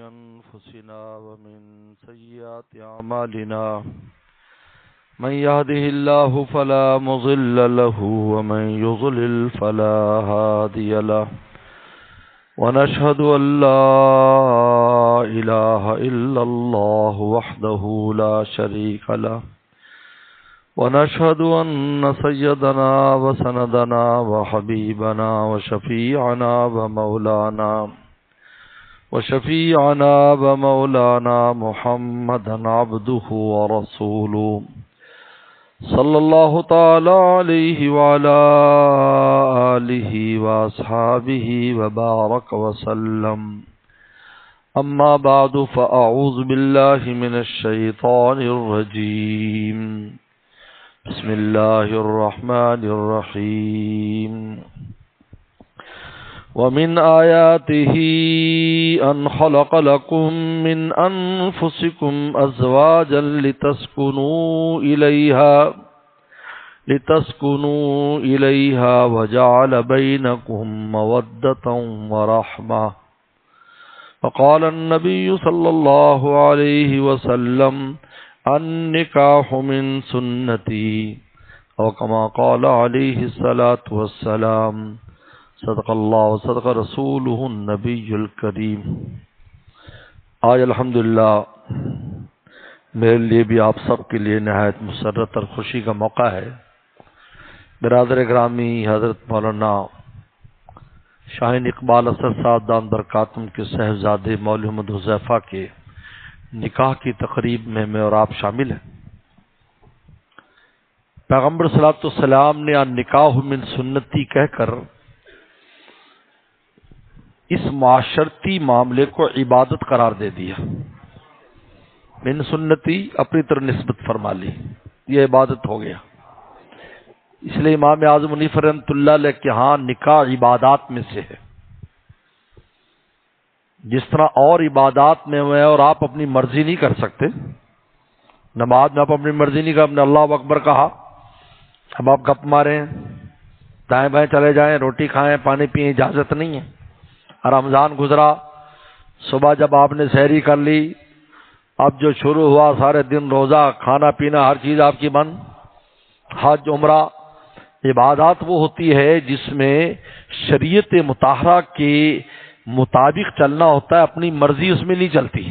أنفسنا ومن سيئات أعمالنا من يهده الله فلا مضل له ومن يضلل فلا هادي له ونشهد أن لا إله إلا الله وحده لا شريك له ونشهد أن سيدنا وسندنا وحبيبنا وشفيعنا ومولانا محمدا عبده ورسوله صلى الله تعالى عليه وعلى آله وأصحابه وبارك وسلم أما بعد فأعوذ بالله من الشيطان الرجيم بسم الله الرحمن الرحيم ومن آياته أن خلق لكم من أنفسكم أزواجا لتسكنوا إليها وجعل بينكم مودة ورحمة وقال النبي صلى الله عليه وسلم النکاح من سنتی او کما قال علیہ الصلاة والسلام صدق اللہ و صدق رسولہ النبی الکریم۔ آج الحمدللہ میرے لیے بھی آپ سب کے لیے نہایت مسرت اور خوشی کا موقع ہے۔ برادر گرامی حضرت مولانا شاہین اقبال اسد صاحب دام برکاتم کے صاحبزادے مولوی محمد حذیفہ کے نکاح کی تقریب میں اور آپ شامل ہیں۔ پیغمبر صلی اللہ علیہ وسلم نے النکاح من سنتی کہہ کر اس معاشرتی معاملے کو عبادت قرار دے دیا۔ من سنتی اپنی طرف نسبت فرما لی، یہ عبادت ہو گیا۔ اس لیے امام اعظم حنیفہ رحمۃ اللہ علیہ کے ہاں نکاح عبادات میں سے ہے۔ جس طرح اور عبادات میں ہوئے اور آپ اپنی مرضی نہیں کر سکتے، نماز میں آپ اپنی مرضی نہیں کر، آپ نے اللہ اکبر کہا، اب آپ گپ ماریں، دائیں بائیں چلے جائیں، روٹی کھائیں، پانی پئیں، اجازت نہیں ہے۔ رمضان گزرا، صبح جب آپ نے سحری کر لی، اب جو شروع ہوا سارے دن روزہ، کھانا پینا ہر چیز آپ کی بند۔ حج عمرہ عبادات وہ ہوتی ہے جس میں شریعت مطہرہ کے مطابق چلنا ہوتا ہے، اپنی مرضی اس میں نہیں چلتی۔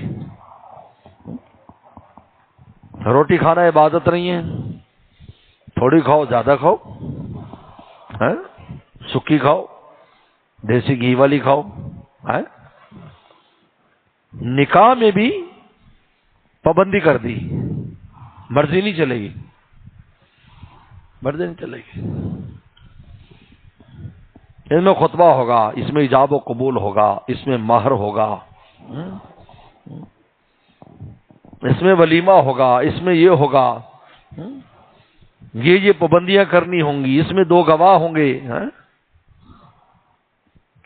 روٹی کھانا عبادت نہیں ہے، تھوڑی کھاؤ زیادہ کھاؤ، سکی کھاؤ، دیسی گھی والی کھاؤ۔ نکاح میں بھی پابندی کر دی، مرضی نہیں چلے گی، مرضی نہیں چلے گی۔ اس میں خطبہ ہوگا، اس میں ایجاب و قبول ہوگا، اس میں مہر ہوگا، اس میں ولیمہ ہوگا، اس میں یہ ہوگا، یہ پابندیاں کرنی ہوں گی، اس میں 2 گواہ ہوں گے۔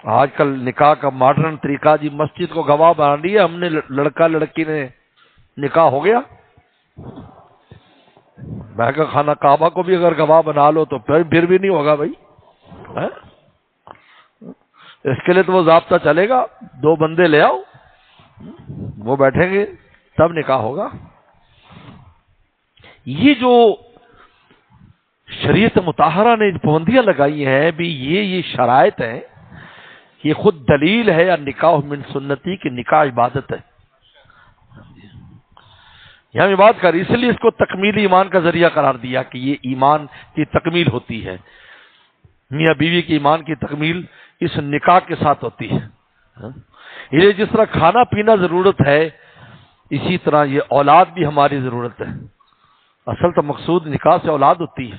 آج کل نکاح کا ماڈرن طریقہ جی مسجد کو گواہ بنا دیا ہم نے، لڑکا لڑکی نے نکاح ہو گیا۔ میں کہا خانہ کعبہ کو بھی اگر گواہ بنا لو تو پھر بھی نہیں ہوگا بھائی۔ اس کے لیے تو وہ ضابطہ چلے گا، 2 بندے لے آؤ، وہ بیٹھیں گے تب نکاح ہوگا۔ یہ جو شریعت مطہرہ نے پابندیاں لگائی ہیں بھی، یہ شرائط ہیں، یہ خود دلیل ہے النکاح من سنتی کہ نکاح عبادت ہے۔ یہاں میں بات کر، اس لیے اس کو تکمیلی ایمان کا ذریعہ قرار دیا کہ یہ ایمان کی تکمیل ہوتی ہے، میاں بیوی کی ایمان کی تکمیل اس نکاح کے ساتھ ہوتی ہے۔ یہ جس طرح کھانا پینا ضرورت ہے، اسی طرح یہ اولاد بھی ہماری ضرورت ہے۔ اصل تو مقصود نکاح سے اولاد ہوتی ہے۔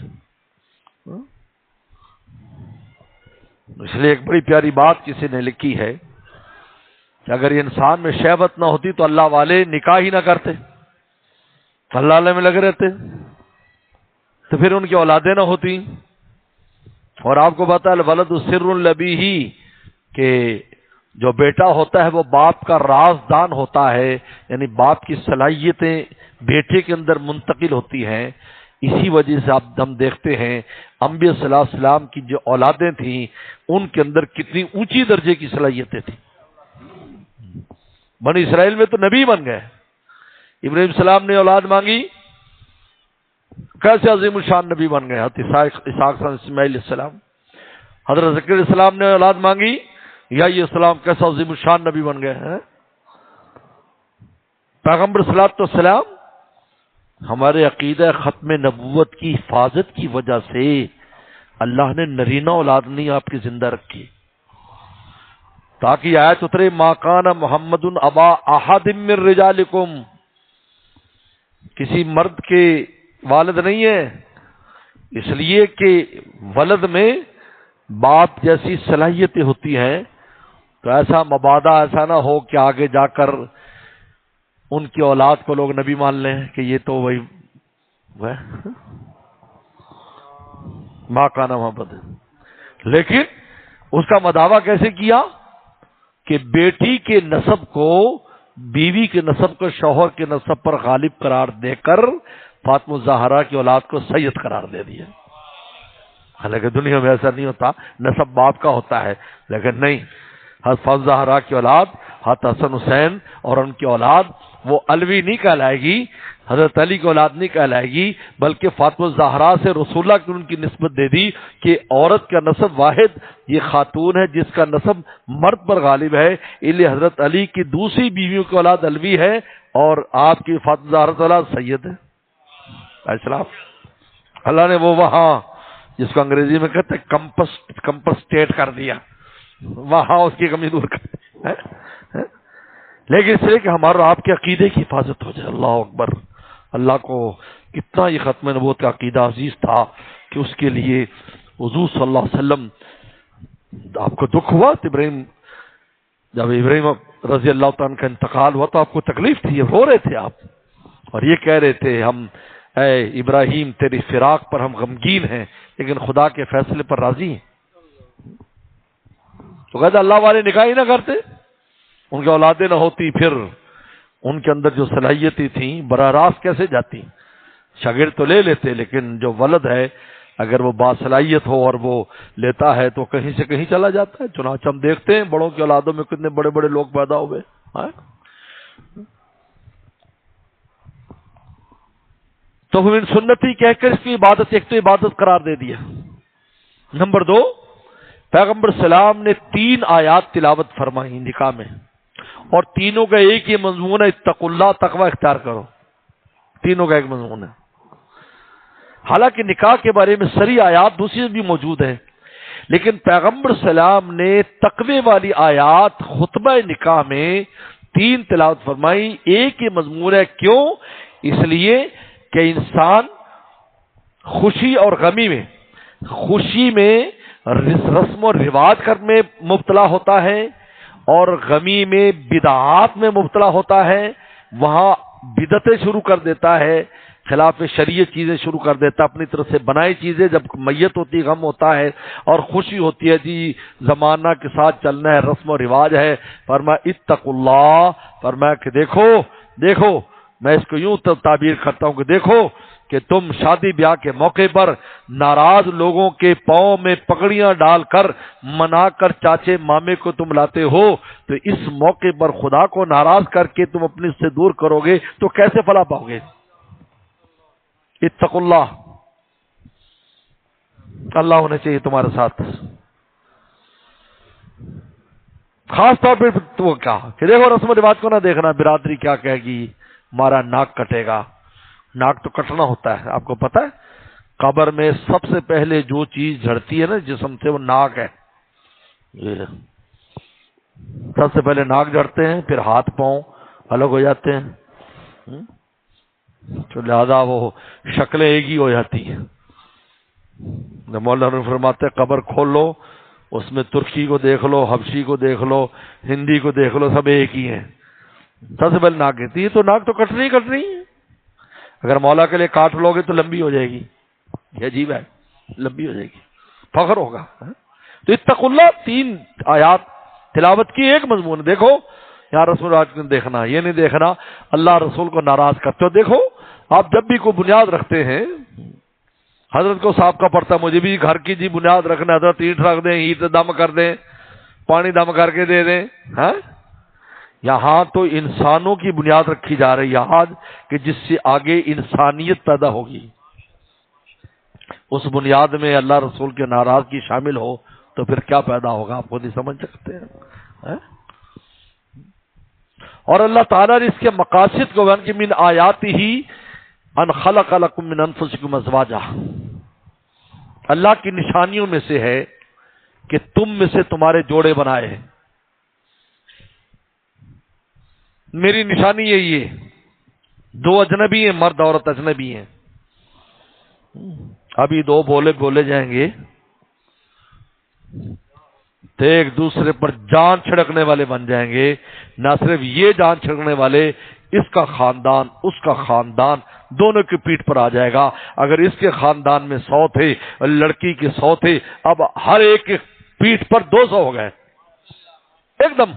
اس لیے ایک بڑی پیاری بات کسی نے لکھی ہے کہ اگر یہ انسان میں شہوت نہ ہوتی تو اللہ والے نکاح ہی نہ کرتے، اللہ والے میں لگے رہتے، تو پھر ان کی اولادیں نہ ہوتی۔ اور آپ کو پتا ہے الولد سر لبیہ کہ جو بیٹا ہوتا ہے وہ باپ کا رازدان ہوتا ہے، یعنی باپ کی صلاحیتیں بیٹے کے اندر منتقل ہوتی ہیں۔ اسی وجہ سے آپ ہم دیکھتے ہیں انبیاء صلی اللہ علیہ وسلم کی جو اولادیں تھیں ان کے اندر کتنی اونچی درجے کی صلاحیتیں تھیں۔ بنی اسرائیل میں تو نبی بن گئے. ابراہیم السلام نے اولاد مانگی، کیسے عظیم الشان نبی بن گئے. حضرت اسحاق اسماعیل السلام. حضرت ذکر السلام نے اولاد مانگی، یحییٰ السلام کیسا عظیم الشان نبی بن گئے ہیں. پیغمبر صلی اللہ علیہ وسلم ہمارے عقیدہ ختم نبوت کی حفاظت کی وجہ سے اللہ نے نرینہ اولاد نہیں آپ کی زندہ رکھی، تاکہ آیت اترے ما کان محمد ابا احد من رجالکم، کسی مرد کے والد نہیں ہے، اس لیے کہ ولد میں باپ جیسی صلاحیتیں ہوتی ہیں، تو ایسا مبادہ ایسا نہ ہو کہ آگے جا کر ان کی اولاد کو لوگ نبی مان لیں کہ یہ تو وہی ماں کا نام محمد. لیکن اس کا مداوع کیسے کیا کہ بیٹی کے نسب کو بیوی کے نسب کو شوہر کے نسب پر غالب قرار دے کر فاطمہ الزہرا کی اولاد کو سید قرار دے دیا. حالانکہ دنیا میں ایسا نہیں ہوتا، نسب باپ کا ہوتا ہے، لیکن نہیں، حضرت فاطمہ الزہرا کی اولاد حضرت حسن حسین اور ان کی اولاد وہ علوی نہیں کہلائے گی، حضرت علی کی اولاد نہیں کہلائے گی، بلکہ فاطمہ الزہرا سے رسول اللہ کی ان کی نسبت دے دی کہ عورت کا نسب واحد یہ خاتون ہے جس کا نسب مرد پر غالب ہے. اس لیے حضرت علی کی دوسری بیویوں کی اولاد علوی ہے اور آپ کی فاطمہ الزہرا کی اولاد سید ہے. اسلام اللہ نے وہ وہاں جس کو انگریزی میں کہتے ہیں کمپسٹیٹ کر دیا، وہاں اس کی کمی دور کر دی. لیکن اس لیے کہ ہمارا آپ کے عقیدے کی حفاظت ہو جائے. اللہ اکبر. اللہ کو کتنا یہ ختم نبوت کا عقیدہ عزیز تھا کہ اس کے لیے حضور صلی اللہ علیہ وسلم، آپ کو دکھ ہوا جب ابراہیم رضی اللہ تعالیٰ کا انتقال ہوا تو آپ کو تکلیف تھی، رو رہے تھے آپ، اور یہ کہہ رہے تھے ہم اے ابراہیم تیری فراق پر ہم غمگین ہیں لیکن خدا کے فیصلے پر راضی ہیں. تو کہتے اللہ والے نکاح ہی نہ کرتے، ان کی اولادیں نہ ہوتی، پھر ان کے اندر جو صلاحیتیں تھیں براہ راست کیسے جاتی. شاگرد تو لے لیتے لیکن جو ولد ہے اگر وہ باصلاحیت ہو اور وہ لیتا ہے تو کہیں سے کہیں چلا جاتا ہے. چنانچہ ہم دیکھتے ہیں بڑوں کی اولادوں میں کتنے بڑے بڑے لوگ پیدا ہوئے. تو ہم سنتی کہہ کر اس کی عبادت ایک تو عبادت قرار دے دیا. نمبر 2، پیغمبر سلام نے 3 آیات تلاوت فرمائی نکاح میں، اور تینوں کا ایک ہی مضمون ہے اتقوا اللہ، تقوی اختیار کرو. تینوں کا ایک مضمون ہے. حالانکہ نکاح کے بارے میں سری آیات دوسری بھی موجود ہیں، لیکن پیغمبر سلام نے تقوی والی آیات خطبہ نکاح میں 3 تلاوت فرمائی. ایک ہی مضمون ہے. کیوں؟ اس لیے کہ انسان خوشی اور غمی میں، خوشی میں رسم و رواج میں مبتلا ہوتا ہے اور غمی میں بدعات میں مبتلا ہوتا ہے. وہاں بدعتیں شروع کر دیتا ہے، خلاف شریعت چیزیں شروع کر دیتا ہے، اپنی طرف سے بنائی چیزیں. جب میت ہوتی غم ہوتا ہے اور خوشی ہوتی ہے جی زمانہ کے ساتھ چلنا ہے، رسم و رواج ہے. فرمایا اتقوا اللہ، فرمایا کہ دیکھو میں اس کو یوں تعبیر کرتا ہوں کہ دیکھو کہ تم شادی بیاہ کے موقع پر ناراض لوگوں کے پاؤں میں پگڑیاں ڈال کر منا کر چاچے مامے کو تم لاتے ہو، تو اس موقع پر خدا کو ناراض کر کے تم اپنے سے دور کرو گے تو کیسے فلاح پاؤ گے. اتقوا اللہ، اللہ ہونا چاہیے تمہارے ساتھ. خاص طور پہ تو کہا کہ دیکھو رسم و رواج کو نہ دیکھنا، برادری کیا کہے گی، ہمارا ناک کٹے گا. ناک تو کٹنا ہوتا ہے. آپ کو پتہ ہے قبر میں سب سے پہلے جو چیز جھڑتی ہے نا جسم سے وہ ناک ہے. سب سے پہلے ناک جھڑتے ہیں، پھر ہاتھ پاؤں الگ ہو جاتے ہیں، تو لہذا وہ شکلیں ایک ہی ہو جاتی ہیں. مولانا فرماتے ہیں قبر کھول لو، اس میں ترکی کو دیکھ لو، حبشی کو دیکھ لو، ہندی کو دیکھ لو، سب ایک ہی ہیں. سب سے پہلے ناک کہتی ہے، تو ناک تو کٹنی ہے. اگر مولا کے لیے کاٹ لو گے تو لمبی ہو جائے گی. یہ عجیب ہے، لمبی ہو جائے گی، فخر ہوگا. تو اتقوا اللہ 3 آیات تلاوت کی، ایک مضمون. دیکھو یہاں رسول آج کو دیکھنا، یہ نہیں دیکھنا اللہ رسول کو ناراض کرتے ہو. دیکھو آپ جب بھی کوئی بنیاد رکھتے ہیں، حضرت کو صاحب کا پڑتا مجھے بھی گھر کی جی بنیاد رکھنا، حضرت اینٹ رکھ دیں، اینٹ دم کر دیں، پانی دم کر کے دے دیں. ہاں یہاں تو انسانوں کی بنیاد رکھی جا رہی ہے آج کہ جس سے آگے انسانیت پیدا ہوگی. اس بنیاد میں اللہ رسول کے ناراضگی شامل ہو تو پھر کیا پیدا ہوگا آپ خود ہی سمجھ سکتے ہیں. اور اللہ تعالیٰ نے اس کے مقاصد کو بیان کہ من آیاتی ہی ان خلق لکم من انفسکم ازواجا، اللہ کی نشانیوں میں سے ہے کہ تم میں سے تمہارے جوڑے بنائے ہیں. میری نشانی یہی ہے، دو اجنبی ہیں، مرد عورت اجنبی ہیں. ابھی دو بولے جائیں گے تو ایک دوسرے پر جان چھڑکنے والے بن جائیں گے. نہ صرف یہ جان چھڑکنے والے، اس کا خاندان اس کا خاندان دونوں کی پیٹھ پر آ جائے گا. اگر اس کے خاندان میں 100 تھے، لڑکی کے 100 تھے، اب ہر ایک کی پیٹھ پر 200 ہو گئے ایک دم.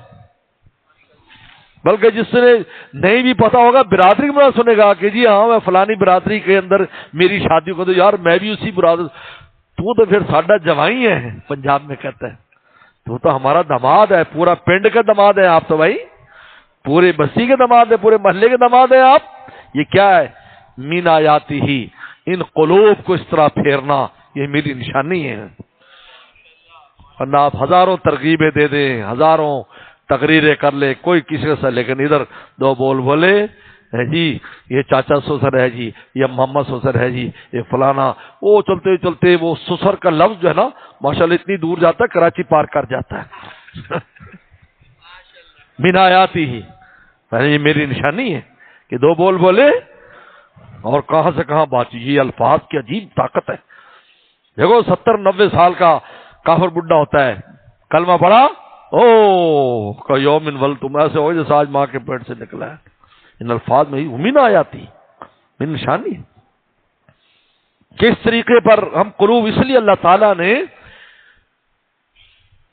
بلکہ جس نے نہیں بھی پتا ہوگا برادری میں سنے گا کہ جی ہاں میں فلانی برادری کے اندر میری شادی کو، تو یار میں بھی اسی برادری، تو پھر ساڈا جوائی ہے، پنجاب میں کہتا ہے تو ہمارا داماد ہے، پورا پنڈ کا داماد ہے آپ، تو بھائی پورے بستی کے داماد ہے، پورے محلے کے داماد ہیں آپ. یہ کیا ہے؟ من آیاتی ہی، ان قلوب کو اس طرح پھیرنا یہ میری نشانی ہے. ورنہ آپ ہزاروں ترغیبیں دے دیں، ہزاروں تقریریں کر لے، کوئی کسی سے، لیکن ادھر دو بولے ہے جی یہ چاچا سسر ہے جی، یہ محمد سسر ہے جی، یہ فلانا، وہ چلتے چلتے وہ سسر کا لفظ جو ہے نا ماشاءاللہ اتنی دور جاتا ہے، کراچی پار کر جاتا ہے. من آیاتی ہی، یہ میری نشانی ہے کہ دو بولے اور کہاں سے کہاں بات. یہ الفاظ کی عجیب طاقت ہے. دیکھو 70-90 سال کا کافر بڈھا ہوتا ہے، کلمہ پڑھا، او یوم ولتم، ایسے ہو جیسے آج ماں کے پیٹ سے نکلا ہے. ان الفاظ میں ہی من آیاتی، من نشانی. کس طریقے پر ہم قلوب، اس لیے اللہ تعالیٰ نے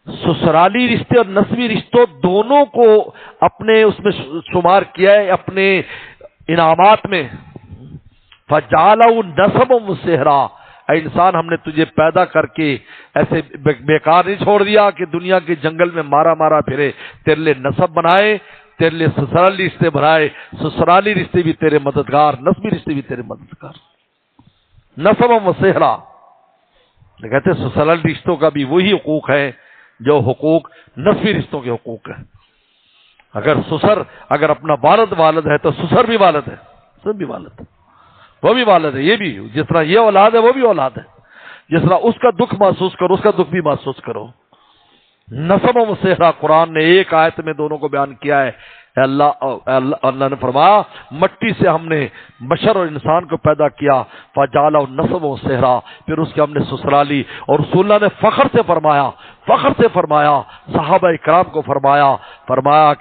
سسرالی رشتے اور نسبی رشتوں دونوں کو اپنے اس میں شمار کیا ہے، اپنے انعامات میں. فَجَعَلَهُ نَسَبًا وَسِحْرًا، اے انسان ہم نے تجھے پیدا کر کے ایسے بیکار نہیں چھوڑ دیا کہ دنیا کے جنگل میں مارا پھرے. تیرے لیے نسب بنائے، تیرے لیے سسرالی رشتے بنائے. سسرالی رشتے بھی تیرے مددگار، نسبی رشتے بھی تیرے مددگار. نسبًا وَسِحْرًا، کہتے ہیں سسرالی رشتوں کا بھی وہی حقوق ہے جو حقوق نسبی رشتوں کے حقوق ہیں. اگر اپنا والد ہے تو سسر بھی والد ہے، سب بھی والد ہے، وہ بھی والد ہے. یہ بھی جس طرح یہ اولاد ہے وہ بھی اولاد ہے. جس طرح اس کا دکھ محسوس کرو اس کا دکھ بھی محسوس کرو. نسب و صحرا قرآن نے ایک آیت میں دونوں کو بیان کیا ہے. اللہ نے فرمایا مٹی سے ہم نے بشر اور انسان کو پیدا کیا، فجعلہ نسب و صحرا، پھر اس کے ہم نے سسرالی. اور رسول اللہ نے فخر سے فرمایا صحابہ اکرام کو فرمایا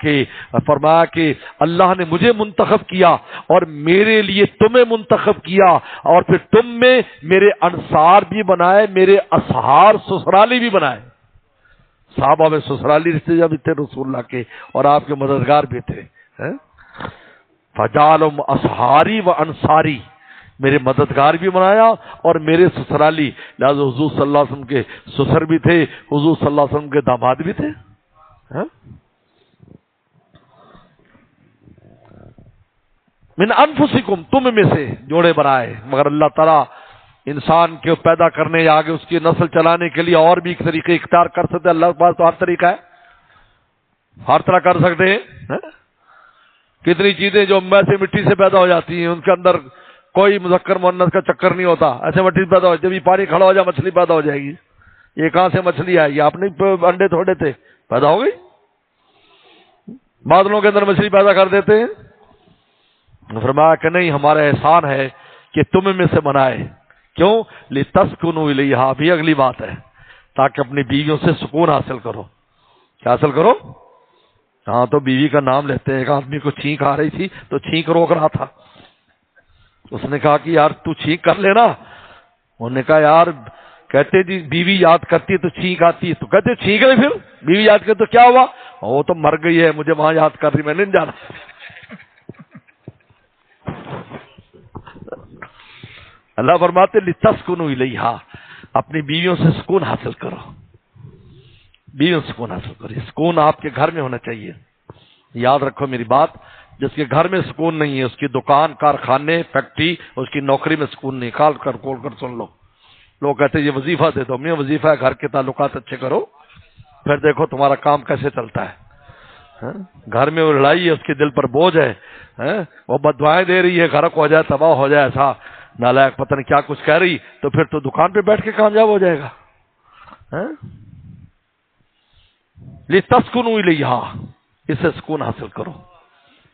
کہ اللہ نے مجھے منتخب کیا اور میرے لیے تمہیں منتخب کیا، اور پھر تم میں میرے انصار بھی بنائے، میرے اصحار سسرالی بھی بنائے. صحابہ میں سسرالی رشتے بھی تھے رسول اللہ کے، اور آپ کے مددگار بھی تھے. فجعلہم اصحاری و انصاری، میرے مددگار بھی بنایا اور میرے سسرالی. لہذا حضور صلی اللہ علیہ وسلم کے سسر بھی تھے، حضور صلی اللہ علیہ وسلم کے داماد بھی تھے. من انفسکم، تم میں سے جوڑے بنائے. مگر اللہ تعالیٰ انسان کے پیدا کرنے یا آگے اس کی نسل چلانے کے لیے اور بھی ایک طریقے اختیار کر سکتے. اللہ کے پاس تو ہر طریقہ ہے، ہر طرح کر سکتے ہیں. کتنی چیزیں جو ویسے مٹی سے پیدا ہو جاتی ہیں، ان کے اندر کوئی مذکر مؤنث کا چکر نہیں ہوتا. ایسے مٹی سے پیدا ہو، جب یہ پانی کھڑا ہو جائے مچھلی پیدا ہو جائے گی. یہ کہاں سے مچھلی آئی؟ یہ آپ نے انڈے تھوڑے تھے، پیدا ہو گئی. بادلوں کے اندر مچھلی پیدا کر دیتے ہیں. فرمایا کہ نہیں، ہمارا احسان ہے کہ تم میں سے بنائے. کیوں؟ لِتَسْكُنُوا إِلَيْهَا، بھی اگلی بات ہے، تاکہ اپنی بیویوں سے سکون حاصل کرو. کیا حاصل کرو؟ ہاں تو بیوی کا نام لیتے ہیں. ایک آدمی کو چھینک آ رہی تھی تو چھینک روک رہا تھا. اس نے کہا کہ یار تو چھینک کر لینا. انہوں نے کہا یار، کہتے جی بیوی یاد کرتی ہے تو چھینک آتی ہے. تو کہتے چھینک ہے، پھر بیوی یاد کرتی تو کیا ہوا؟ وہ تو مر گئی ہے، مجھے وہاں یاد کر رہی، میں نہیں جانا. اللہ فرماتے لِتَسْكُنُوا إِلَيْهَا، اپنی بیویوں سے سکون حاصل کرو. بیویوں سے سکون حاصل کرو. سکون آپ کے گھر میں ہونا چاہیے. یاد رکھو میری بات، جس کے گھر میں سکون نہیں ہے، اس کی دکان، کارخانے، فیکٹری، اس کی نوکری میں سکون نہیں۔ کال کر سن لو، لوگ کہتے ہیں یہ وظیفہ دے دو، میں وظیفہ ہے گھر کے تعلقات اچھے کرو، پھر دیکھو تمہارا کام کیسے چلتا ہے۔ گھر میں وہ لڑائی ہے، اس کے دل پر بوجھ ہے، وہ بددعائیں دے رہی ہے، غرق ہو جائے، تباہ ہو جائے، ایسا نالائق پتہ نہیں کیا کچھ کہہ رہی، تو پھر تو دکان پہ بیٹھ کے کامیاب ہو جائے گا۔ لِتَسْكُنُوا إِلَيْهَا، اس سے سکون حاصل کرو،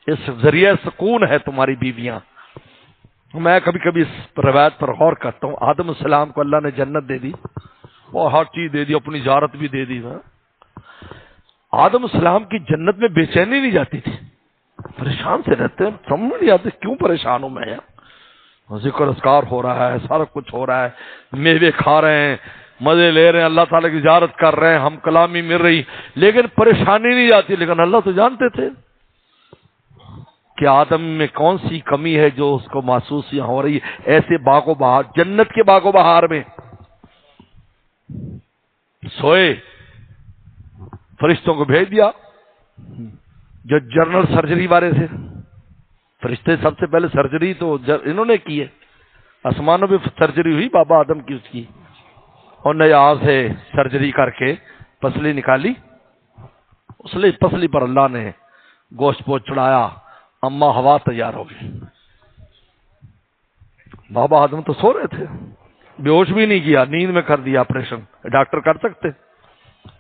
اس ذریعہ سکون ہے تمہاری بیویاں۔ میں کبھی کبھی اس روایت پر غور کرتا ہوں، آدم السلام کو اللہ نے جنت دے دی، وہ ہر چیز دے دی، اپنی زیارت بھی دے دی۔ آدم السلام کی جنت میں بے چینی نہیں جاتی تھی، پریشان سے رہتے ہیں، سمجھ نہیں آتے کیوں پریشان ہوں میں یار، ذکر اذکار ہو رہا ہے، سارا کچھ ہو رہا ہے، میوے کھا رہے ہیں، مزے لے رہے ہیں، اللہ تعالیٰ کی زیارت کر رہے ہیں، ہم کلامی مل رہی، لیکن پریشانی نہیں جاتی۔ لیکن اللہ تو جانتے تھے کہ آدم میں کون سی کمی ہے جو اس کو محسوس یہاں ہو رہی ہے۔ ایسے باغ و بہار، جنت کے باغ و بہار میں سوئے، فرشتوں کو بھیج دیا جو جنرل سرجری والے تھے، فرشتے سب سے پہلے سرجری تو انہوں نے کی ہے، آسمانوں میں سرجری ہوئی بابا آدم کی، اس کی، اور نے یہاں سے سرجری کر کے پسلی نکالی، اس لیے پسلی پر اللہ نے گوشت پوچھ چڑھایا، اما ہوا تیار ہو گئی۔ بابا آدم تو سو رہے تھے، بے ہوش بھی نہیں کیا، نیند میں کر دیا آپریشن۔ ڈاکٹر کر سکتے،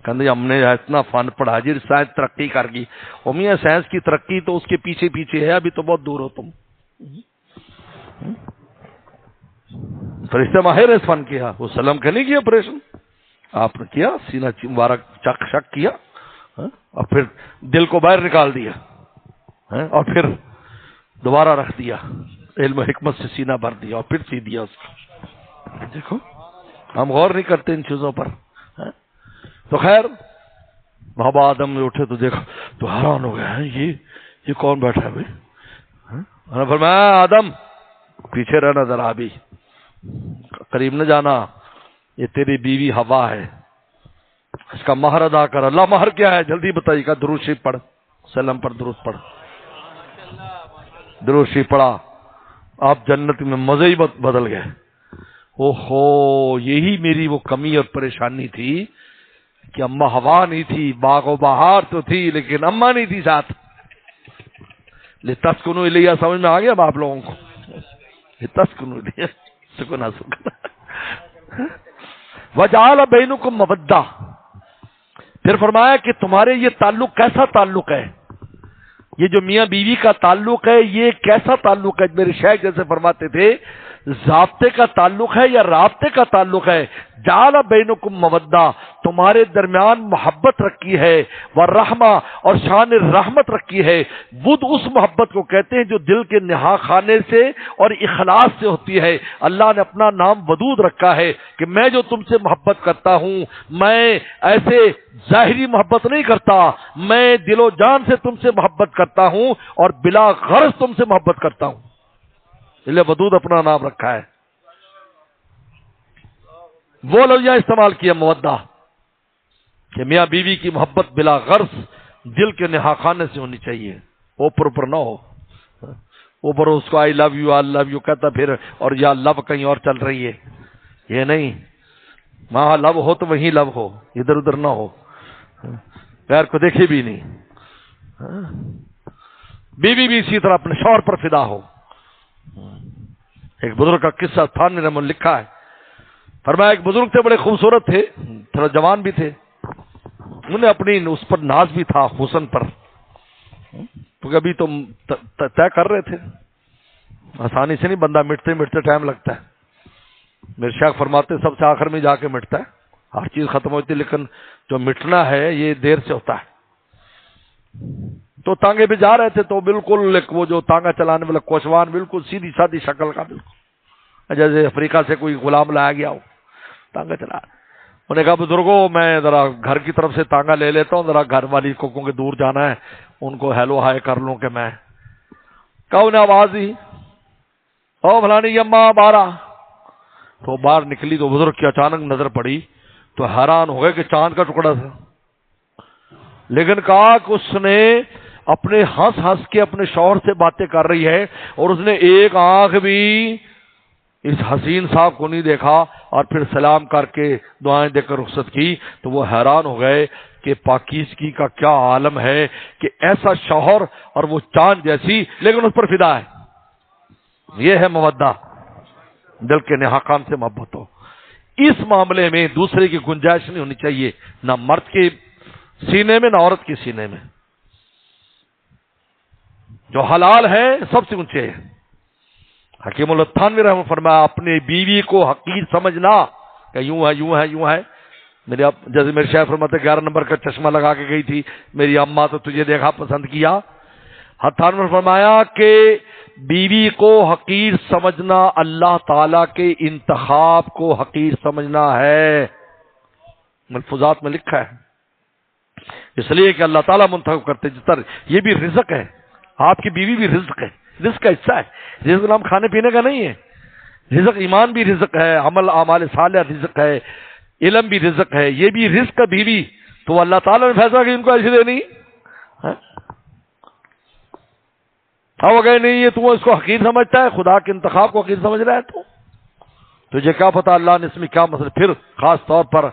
کہ ہم نے اتنا فن پڑھا جی، سائنس ترقی کر گئی، میاں سائنس کی ترقی تو اس کے پیچھے پیچھے ہے، ابھی تو بہت دور ہو تم۔ فرشتہ ماہر اس فن کیا، وہ سلم کا نہیں کیا آپریشن، آپ نے کیا، سینہ مبارک چک شک کیا، اور پھر دل کو باہر نکال دیا، اور پھر دوبارہ رکھ دیا، علم و حکمت سے سینہ بھر دیا، اور پھر سی دیا اس کو۔ دیکھو ہم غور نہیں کرتے ان چیزوں پر۔ تو خیر بابا آدم میں اٹھے تو دیکھا تو حیران ہو گئے، یہ کون بیٹھا ہے بھائی؟ انہوں نے فرمایا آدم پیچھے رہنا ذرا، ابھی قریب نہ جانا، یہ تیری بیوی ہوا ہے، اس کا مہر ادا کر۔ اللہ مہر کیا ہے جلدی بتائیے گا؟ درود شریف پڑھ، سلام پر درود پڑھ، درود شریف پڑھا، آپ جنت میں مزے ہی بدل گئے۔ اوہو، یہی میری وہ کمی اور پریشانی تھی کہ اماں ہوا نہیں تھی، باغ و بہار تو تھی لیکن اماں نہیں تھی ساتھ۔ لِتَسْكُنُوا إِلَيْهَا سمجھ میں آ گیا اب آپ لوگوں کو؟ لِتَسْكُنُوا إِلَيْهَا، سکون حاصل کرنا۔ وَجَعَلَ بَيْنَكُمْ مَوَدَّةً، پھر فرمایا کہ تمہارے یہ تعلق کیسا تعلق ہے، یہ جو میاں بیوی کا تعلق ہے یہ کیسا تعلق ہے؟ میرے شیخ جیسے فرماتے تھے، ضابطے کا تعلق ہے یا رابطے کا تعلق ہے؟ جعل بینکم مودہ، تمہارے درمیان محبت رکھی ہے، ورحمہ، اور شان رحمت رکھی ہے۔ ود اس محبت کو کہتے ہیں جو دل کے نہا خانے سے اور اخلاص سے ہوتی ہے۔ اللہ نے اپنا نام ودود رکھا ہے کہ میں جو تم سے محبت کرتا ہوں، میں ایسے ظاہری محبت نہیں کرتا، میں دل و جان سے تم سے محبت کرتا ہوں اور بلا غرض تم سے محبت کرتا ہوں، اس لیے ودود اپنا نام رکھا ہے۔ وہ لفظ استعمال کیا مودہ، کہ میاں بیوی کی محبت بلا غرض دل کے نہا خانے سے ہونی چاہیے، اوپر نہ ہو، اوپر اس کو آئی love you I love you کہتا پھر، اور یا لو کہیں اور چل رہی ہے، یہ نہیں، وہاں لو ہو تو وہیں لو ہو، ادھر ادھر نہ ہو، غیر کو دیکھے بھی نہیں۔ بیوی بھی اسی طرح اپنے شوہر پر فدا ہو۔ ایک بزرگ کا قصہ تھانوی نے لکھا ہے، فرمایا ایک بزرگ تھے، بڑے خوبصورت تھے، تھوڑا جوان بھی تھے، انہیں اپنی اس پر ناز بھی تھا، حسن پر، کیونکہ ابھی تو طے کر رہے تھے، آسانی سے نہیں، بندہ مٹتے مٹتے ٹائم لگتا ہے۔ میرے شیخ فرماتے سب سے آخر میں جا کے مٹتا ہے، ہر چیز ختم ہوتی ہے، لیکن جو مٹنا ہے یہ دیر سے ہوتا ہے۔ تو تانگے پہ جا رہے تھے تو بالکل وہ جو تانگا چلانے والا کوچوان بالکل سیدھی سادھی شکل کا، بالکل جیسے افریقہ سے کوئی غلام لایا گیا ہو، تانگا چلا۔ انہوں نے کہا بزرگوں میں ذرا گھر کی طرف سے تانگا لے لیتا ہوں، ذرا گھر والی کو کہ دور جانا ہے، ان کو ہیلو ہائے کر لوں کہ میں کہا، انہیں آواز دی، او فلانی اماں باہر آ۔ تو باہر نکلی تو بزرگ کی اچانک نظر پڑی تو حیران ہو گئے کہ چاند کا ٹکڑا تھا، لیکن کہا کہ اس نے اپنے ہنس ہنس کے اپنے شوہر سے باتیں کر رہی ہے اور اس نے ایک آنکھ بھی اس حسین صاحب کو نہیں دیکھا اور پھر سلام کر کے دعائیں دے کر رخصت کی، تو وہ حیران ہو گئے کہ پاکیزگی کا کیا عالم ہے کہ ایسا شوہر اور وہ چاند جیسی لیکن اس پر فدا ہے۔ یہ ہے مودہ، دل کے نہا کام سے محبت ہو۔ اس معاملے میں دوسرے کی گنجائش نہیں ہونی چاہیے، نہ مرد کے سینے میں نہ عورت کے سینے میں۔ جو حلال ہے سب سے اونچے ہے۔ حکیم التھانوی رحمہ فرمایا اپنی بیوی کو حقیر سمجھنا کہ یوں ہے یوں ہے یوں ہے۔ جیسے میرے شیخ فرماتے 11 نمبر کا چشمہ لگا کے گئی تھی میری اماں، تو تجھے دیکھا پسند کیا۔ تھانوی نے فرمایا کہ بیوی کو حقیر سمجھنا اللہ تعالی کے انتخاب کو حقیر سمجھنا ہے، ملفوظات میں لکھا ہے، اس لیے کہ اللہ تعالیٰ منتخب کرتے جس طرح یہ بھی رزق ہے، آپ کی بیوی بھی رزق ہے، رزق کا حصہ ہے۔ رزق نام کھانے پینے کا نہیں ہے، رزق ایمان بھی رزق ہے، عمل اعمال صالح رزق ہے، علم بھی رزق ہے، یہ بھی رزق ہے بیوی۔ تو اللہ تعالیٰ نے فیصلہ کہ ان کو ایسی دینی وہ گئے نہیں، یہ تو اس کو حقیر سمجھتا ہے، خدا کے انتخاب کو حقیر سمجھ رہا ہے۔ تو تجھے کیا پتا اللہ نے اس میں کیا مسئلہ، پھر خاص طور پر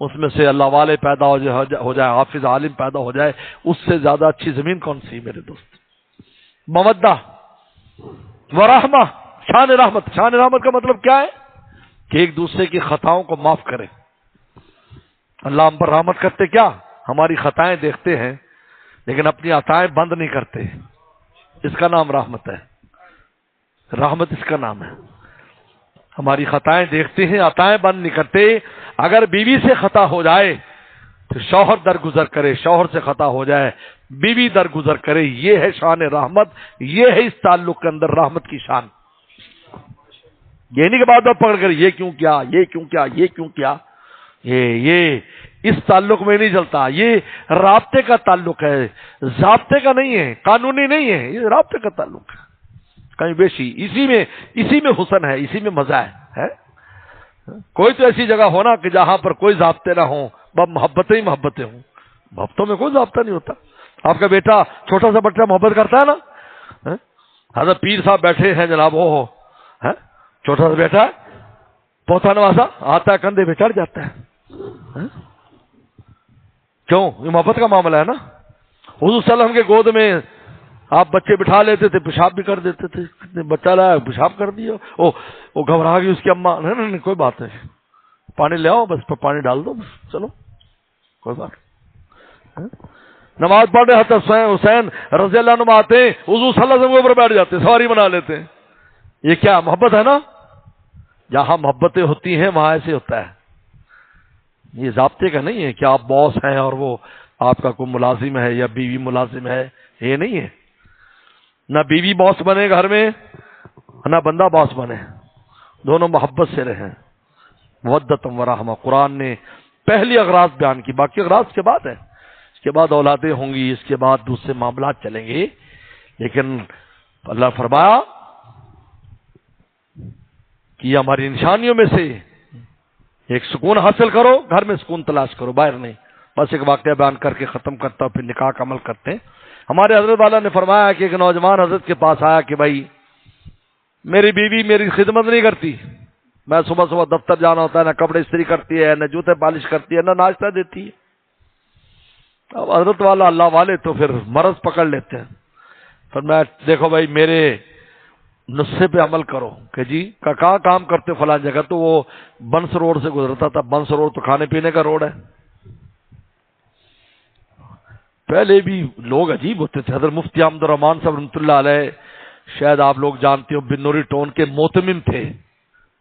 اس میں سے اللہ والے پیدا ہو جائے، حافظ عالم پیدا ہو جائے، اس سے زیادہ اچھی زمین کون سی میرے دوست؟ مودہ ورحمہ، شان رحمت۔ شان رحمت کا مطلب کیا ہے کہ ایک دوسرے کی خطاؤں کو معاف کرے۔ اللہ ہم پر رحمت کرتے کیا؟ ہماری خطائیں دیکھتے ہیں لیکن اپنی عطائیں بند نہیں کرتے، اس کا نام رحمت ہے۔ رحمت اس کا نام ہے، ہماری خطائیں دیکھتے ہیں، عطائیں بند نہیں کرتے۔ اگر بیوی سے خطا ہو جائے تو شوہر درگزر کرے، شوہر سے خطا ہو جائے بیوی درگزر کرے، یہ ہے شان رحمت، یہ ہے اس تعلق کے اندر رحمت کی شان۔ یہ نہیں کہ بات بات پکڑ کر یہ کیوں کیا، یہ کیوں کیا، یہ کیوں کیا، یہ اس تعلق میں نہیں چلتا، یہ رابطے کا تعلق ہے، ضابطے کا نہیں ہے، قانونی نہیں ہے، یہ رابطے کا تعلق ہے۔ کہیں بیشی اسی میں حسن ہے، اسی میں مزہ ہے۔ کوئی تو ایسی جگہ ہونا کہ جہاں پر کوئی ضابطے نہ ہوں، بس محبتیں ہی محبتیں ہوں۔ محبتوں میں کوئی ضابطہ نہیں ہوتا۔ آپ کا بیٹا چھوٹا سا بچہ محبت کرتا ہے نا، حضرت پیر صاحب بیٹھے ہیں جناب، وہ چھوٹا سا بیٹا پوتا نواسا آتا ہے کندھے پہ چڑھ جاتا ہے، کیوں؟ یہ محبت کا معاملہ ہے نا۔ حضور صلی اللہ علیہ وسلم کے گود میں آپ بچے بٹھا لیتے تھے، پیشاب بھی کر دیتے تھے، بچہ لایا پیشاب کر دیا، وہ گھبرا گئی اس کی اماں، نہیں کوئی بات نہیں، پانی لے آؤ، بس پانی ڈال دو، بس چلو کوئی بات نہیں۔ نماز پڑھ رہے حضرت حسین رضی اللہ عنہ آتے ہیں، حضور صلی اللہ علیہ وسلم کے اوپر بیٹھ جاتے، سواری بنا لیتے ہیں۔ یہ کیا محبت ہے نا؟ جہاں محبتیں ہوتی ہیں وہاں ایسے ہوتا ہے۔ یہ ضابطے کا نہیں ہے کہ آپ باس ہیں اور وہ آپ کا کوئی ملازم ہے یا بیوی ملازم ہے، یہ نہیں ہے۔ نہ بیوی باس بنے گھر میں نہ بندہ باس بنے، دونوں محبت سے رہیں، مودۃ و رحمہ۔ قرآن نے پہلی اغراض بیان کی، باقی اغراض کے بعد ہے، اس کے بعد اولادیں ہوں گی، اس کے بعد دوسرے معاملات چلیں گے، لیکن اللہ فرمایا کہ یہ ہماری نشانیوں میں سے ایک سکون حاصل کرو، گھر میں سکون تلاش کرو، باہر نہیں۔ بس ایک واقعہ بیان کر کے ختم کرتا ہوں، پھر نکاح کا عمل کرتے ہیں۔ ہمارے حضرت والا نے فرمایا کہ ایک نوجوان حضرت کے پاس آیا کہ بھائی میری بیوی میری خدمت نہیں کرتی، میں صبح صبح دفتر جانا ہوتا ہے، نہ کپڑے استری کرتی ہے، نہ جوتے پالش کرتی ہے، نہ ناشتہ دیتی ہے۔ اب حضرت والا اللہ والے تو پھر مرض پکڑ لیتے ہیں، فرمایا دیکھو بھائی میرے نسخے پہ عمل کرو کہ جی کہاں کام کرتے فلاں جگہ، تو وہ بنس روڈ سے گزرتا تھا، بنس روڈ تو کھانے پینے کا روڈ ہے۔ پہلے بھی لوگ عجیب ہوتے تھے، حضرت مفتی احمد الرحمان صاحب رحمۃ اللہ علیہ، شاید آپ لوگ جانتے ہو، بنوری ٹون کے موتمم تھے،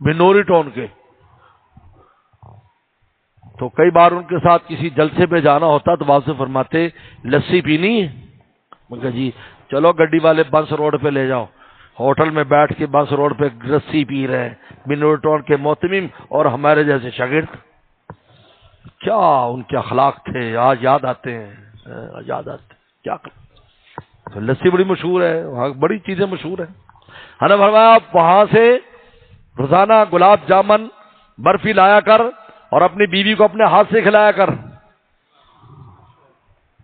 بنوری ٹون کے۔ تو کئی بار ان کے ساتھ کسی جلسے پہ جانا ہوتا تو واضح فرماتے لسی پینی ہے، میں کہا جی چلو گڈی والے بنس روڈ پہ لے جاؤ۔ ہوٹل میں بیٹھ کے بنس روڈ پہ لسی پی رہے ہیں بنوری ٹون کے موتمم اور ہمارے جیسے شاگرد۔ کیا ان کے اخلاق تھے، آج یاد آتے ہیں، یاد آتے کیا تو لسی بڑی مشہور ہے وہاں، بڑی چیزیں مشہور ہیں۔ ہمیں فرمایا وہاں سے روزانہ گلاب جامن برفی لایا کر اور اپنی بیوی کو اپنے ہاتھ سے کھلایا کر،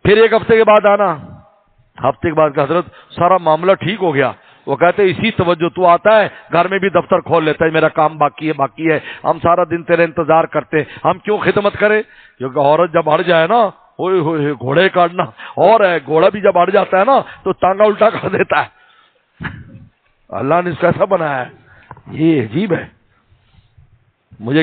پھر ایک ہفتے کے بعد آنا ہفتے کے بعد کہ حضرت سارا معاملہ ٹھیک ہو گیا. وہ کہتے اسی توجہ تو آتا ہے گھر میں بھی دفتر کھول لیتا ہے, میرا کام باقی ہے, ہم سارا دن تیرے انتظار کرتے ہیں, ہم کیوں خدمت کریں؟ کیونکہ عورت جب اڑ جائے نا, ہوئے ہوئے گھوڑے کاٹنا اور ہے, گھوڑا بھی جب اڑ جاتا ہے نا تو ٹانگا الٹا کر دیتا ہے. اللہ نے اس کو ایسا بنایا ہے, یہ عجیب ہے. مجھے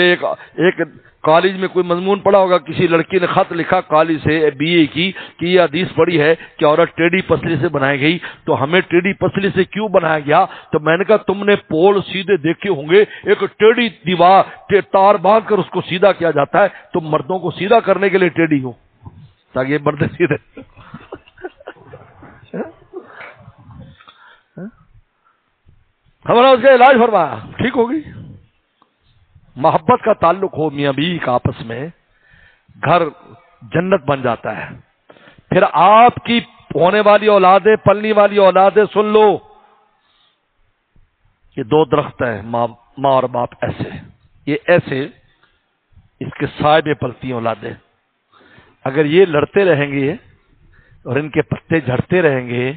ایک کالج میں کوئی مضمون پڑھا ہوگا, کسی لڑکی نے خط لکھا کالج سے BA کی کہ یہ حدیث پڑھی ہے کہ عورت ٹیڑھی پسلی سے بنائی گئی, تو ہمیں ٹیڑھی پسلی سے کیوں بنایا گیا؟ تو میں نے کہا تم نے پول سیدھے دیکھے ہوں گے, ایک ٹیڑھی دیوار تار باندھ کر اس کو سیدھا کیا جاتا ہے, تم مردوں کو سیدھا کرنے کے لیے ٹیڑھی ہو تاکہ یہ مرد سیدھے. ہمارا اس کا علاج فرمایا, ٹھیک ہوگی. محبت کا تعلق ہو میاں بیوی کا آپس میں, گھر جنت بن جاتا ہے. پھر آپ کی ہونے والی اولادیں, پلنی والی اولادیں, سن لو یہ دو درخت ہیں, ماں اور باپ. ایسے یہ ایسے اس کے سائے میں پلتی ہیں اولادیں. اگر یہ لڑتے رہیں گے اور ان کے پتے جھڑتے رہیں گے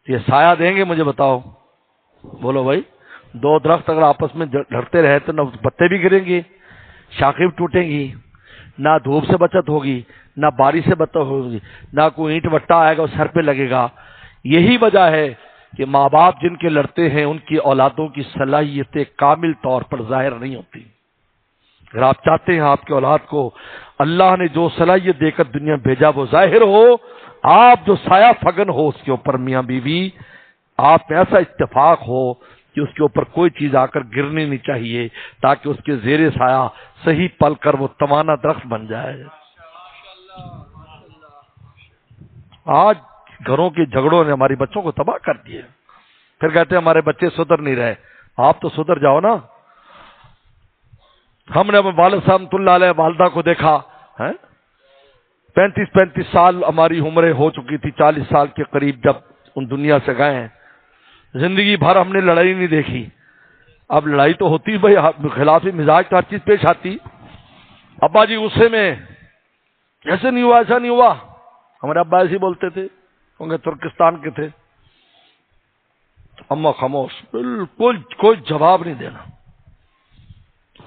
تو یہ سایہ دیں گے؟ مجھے بتاؤ, بولو بھائی. دو درخت اگر آپس میں لڑتے رہے تو نہ پتے بھی گریں گے, شاخیں بھی ٹوٹیں گی, نہ دھوپ سے بچت ہوگی, نہ بارش سے بچت ہوگی, نہ کوئی اینٹ وٹا آئے گا اور سر پہ لگے گا. یہی وجہ ہے کہ ماں باپ جن کے لڑتے ہیں ان کی اولادوں کی صلاحیتیں کامل طور پر ظاہر نہیں ہوتی. اگر آپ چاہتے ہیں آپ کے اولاد کو اللہ نے جو صلاحیت دے کر دنیا بھیجا وہ ظاہر ہو, آپ جو سایہ فگن ہو اس کے اوپر میاں بیوی, آپ میں ایسا اتفاق ہو کہ اس کے اوپر کوئی چیز آ کر گرنی نہیں چاہیے تاکہ اس کے زیر سایہ صحیح پل کر وہ توانا درخت بن جائے. آج گھروں کے جھگڑوں نے ہماری بچوں کو تباہ کر دیے. پھر کہتے ہیں ہمارے بچے سدھر نہیں رہے. آپ تو سدھر جاؤ نا. ہم نے اپنے والد صاحب اللہ علیہ والدہ کو دیکھا, 35 سال ہماری عمریں ہو چکی تھی, 40 سال کے قریب جب ان دنیا سے گئے ہیں. زندگی بھر ہم نے لڑائی نہیں دیکھی. اب لڑائی تو ہوتی بھائی, خلاف مزاج تو ہر چیز پیش آتی. ابا جی غصے میں, ایسے نہیں ہوا, ایسا نہیں ہوا. ہمارے ابا ایسے بولتے تھے, کیونکہ ترکستان کے تھے. اما خاموش, بالکل کوئی جواب نہیں دینا.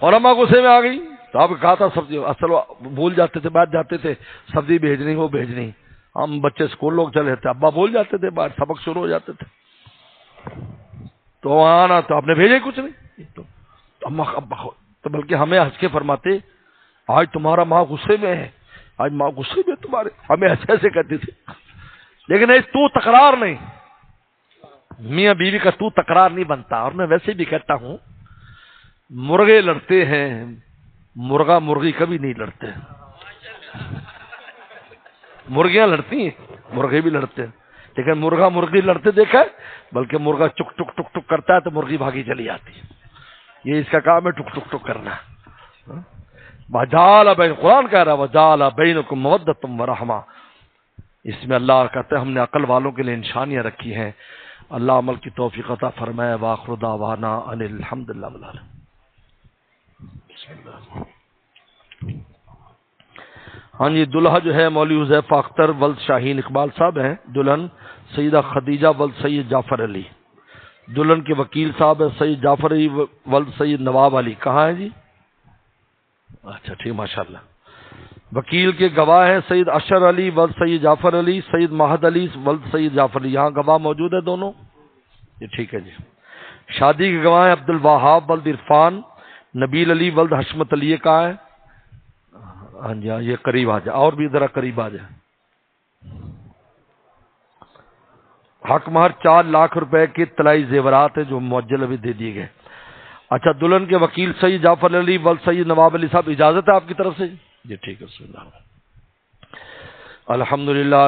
اور اما غصے میں آ گئی تو آپ کہا تھا سبزی, اصل بھول جاتے تھے, بیٹھ جاتے تھے, سبزی بھیجنی وہ بھیجنی. ہم بچے اسکول لوگ چلے تھے, ابا بول جاتے تھے, باہر سبق شروع ہو جاتے تھے. تو آنا تو آپ نے بھیجے کچھ نہیں. تو ابا تو بلکہ ہمیں ہنس کے فرماتے, آج تمہارا ماں غصے میں ہے, آج ماں غصے میں تمہارے. ہمیں ایسے ایسے کہتی تھی. لیکن تو تکرار نہیں, میاں بیوی کا تو تکرار نہیں بنتا. اور میں ویسے بھی کہتا ہوں, مرغے لڑتے ہیں, مرغا مرغی کبھی نہیں لڑتے. مرغیاں لڑتی ہیں, مرغے بھی لڑتے ہیں, لیکن مرغا مرغی لڑتے دیکھا ہے؟ بلکہ مرغا چک ٹک ٹک ٹک کرتا ہے تو مرغی بھاگی چلی جاتی ہے. یہ اس کا کام ہے, ٹک ٹک ٹک کرنا. وجعل بین, قرآن کہہ رہا ہے وجعل بینکم مودۃ ورحمہ. اس میں اللہ کہتے ہیں ہم نے عقل والوں کے لیے نشانیاں رکھی ہیں. اللہ عمل کی توفیق عطا فرمائے. وآخر دعوانا ان الحمد للہ رب العالمین. ہاں جی, دلہا جو ہے مولوی حذیفہ اختر ولد شاہین اقبال صاحب ہیں. دلہن سیدہ خدیجہ ولد سید جعفر علی. دلہن کے وکیل صاحب ہے سید جعفر علی ولد سید نواب علی. کہاں ہے جی؟ اچھا ٹھیک, ماشاءاللہ. وکیل کے گواہ ہیں سید اشر علی ولد سید جعفر علی, سید مہد علی ولد سید جعفر علی. یہاں گواہ موجود ہے دونوں, یہ ٹھیک ہے جی. شادی کے گواہ ہیں عبد الوہاب ولد عرفان, نبیل علی ولد حشمت علی. کہاں ہے؟ ہاں جی, ہاں, یہ قریب آ جائے, اور بھی ذرا قریب آ جائے. حق مہر 4 لاکھ روپے کے طلائی زیورات ہیں جو معجل ابھی دے دیے گئے. اچھا, دلہن کے وکیل سید جعفر علی ولد سید نواب علی صاحب, اجازت ہے آپ کی طرف سے؟ جی ٹھیک ہے. بسم اللہ. الحمدللہ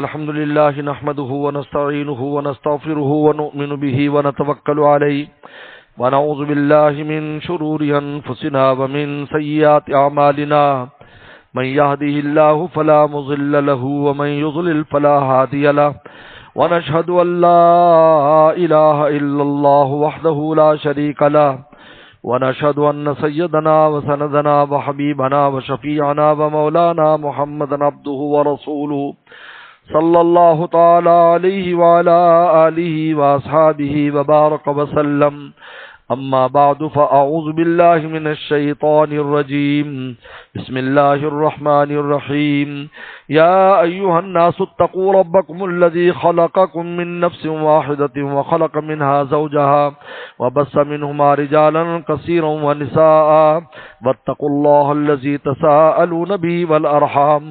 نحمده ونستعینه ونستغفره ونؤمن به ونتوکل علیہ ونعوذ باللہ من شرور انفسنا ومن سیئات اعمالنا. من يهده الله فلا مضل له ومن يضلل فلا هادي له. ونشهد أن لا إله إلا الله وحده لا شريك له. ونشهد أن سيدنا وسندنا وحبيبنا وشفيعنا ومولانا محمدا عبده ورسوله صلی اللہ تعالی علیہ وعلا آلہ واصحابہ وبارک وسلم. اما بعد فاعوذ باللہ من الشیطان الرجیم. بسم اللہ الرحمن الرحیم. یا ایھا الناس اتقوا ربکم الذی خلقکم من نفس واحدۃ وخلق منها زوجها وبث منهما رجالا كثيرا ونساء واتقوا الله الذي تساءلون به والارحام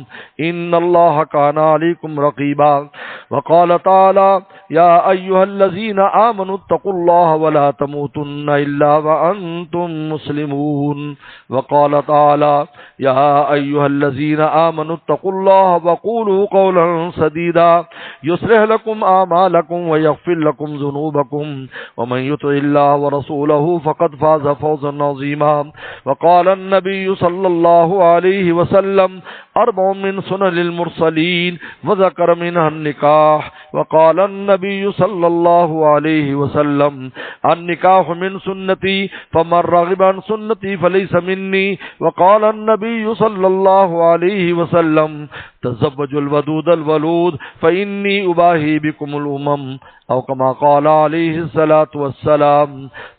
ان الله كان عليكم رقيبا. وقال تعالى يا ايها الذين آمنوا اتقوا الله ولا تموتن الا وانتم مسلمون. وقال تعالى يا ايها الذين آمنوا اتقوا الله وقولوا قولا سديدا يصلح لكم اعمالكم ويغفر لكم ذنوبكم ومن يطع الله ورسوله فقد فاز فوزا عظيما. وقال النبي صلى الله عليه وسلم اربع من سنن المرسلين وذكر منها النكاح. وقال النبي صلى الله عليه وسلم النكاح من سنتي فمن رغب عن سنتي فليس مني. وقال النبي صلى الله عليه وسلم تزوجوا الودود الولود فإني أباهي بكم الأمم أو كما قال عليه الصلاة والسلام.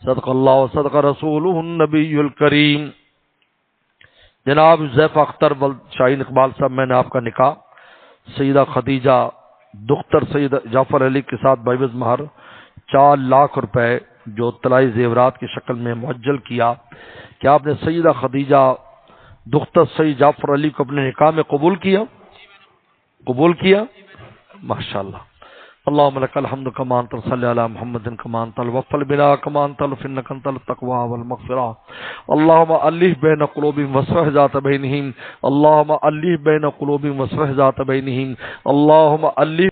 صدق الله وصدق رسوله النبي الكريم. جناب حذیفہ اختر شاہین اقبال صاحب، میں نے آپ کا نکاح سیدہ خدیجہ دختر سید جعفر علی کے ساتھ بعوض مہر 4 لاکھ روپے جو طلائی زیورات کی شکل میں معجل کیا. کیا آپ نے سیدہ خدیجہ دختر سید جعفر علی کو اپنے نکاح میں قبول کیا؟ قبول کیا؟ ماشاءاللہ. اللهم لك الحمد كما انت صلی علی محمد كما انت الوفل بنا كما انت انك انت التقوى والمغفرة. اللهم الف بين قلوبهم واصلح ذات بينهم. اللهم الف بين قلوبهم واصلح ذات بينهم. اللهم الف